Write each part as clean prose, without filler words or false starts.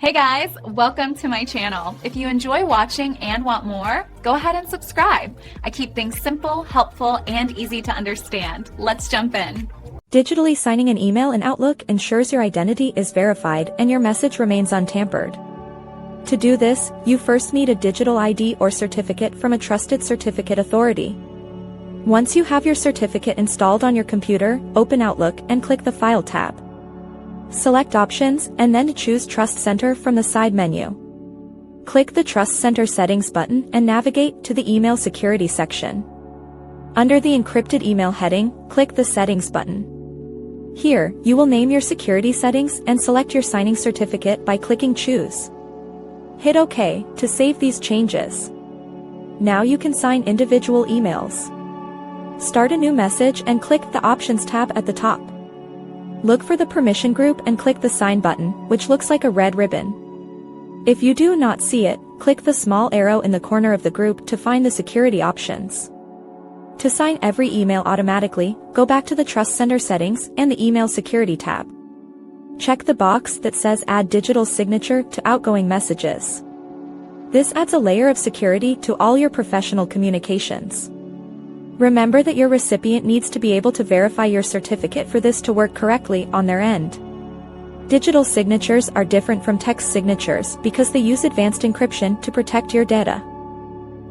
Hey guys, welcome to my channel. If you enjoy watching and want more, go ahead and subscribe. I keep things simple, helpful, and easy to understand. Let's jump in. Digitally signing an email in Outlook ensures your identity is verified and your message remains untampered. To do this, you first need a digital ID or certificate from a trusted certificate authority. Once you have your certificate installed on your computer, open Outlook and click the File tab. Select Options and then choose Trust Center from the side menu. Click the Trust Center Settings button and navigate to the Email Security section. Under the Encrypted Email heading, click the Settings button. Here, you will name your security settings and select your signing certificate by clicking Choose. Hit OK to save these changes. Now you can sign individual emails. Start a new message and click the Options tab at the top. Look for the permission group and click the Sign button, which looks like a red ribbon. If you do not see it, click the small arrow in the corner of the group to find the security options. To sign every email automatically, go back to the Trust Center settings and the Email Security tab. Check the box that says Add Digital Signature to outgoing messages. This adds a layer of security to all your professional communications. Remember that your recipient needs to be able to verify your certificate for this to work correctly on their end. Digital signatures are different from text signatures because they use advanced encryption to protect your data.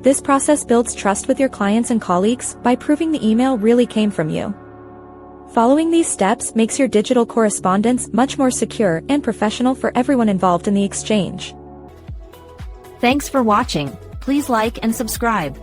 This process builds trust with your clients and colleagues by proving the email really came from you. Following these steps makes your digital correspondence much more secure and professional for everyone involved in the exchange. Thanks for watching. Please like and subscribe.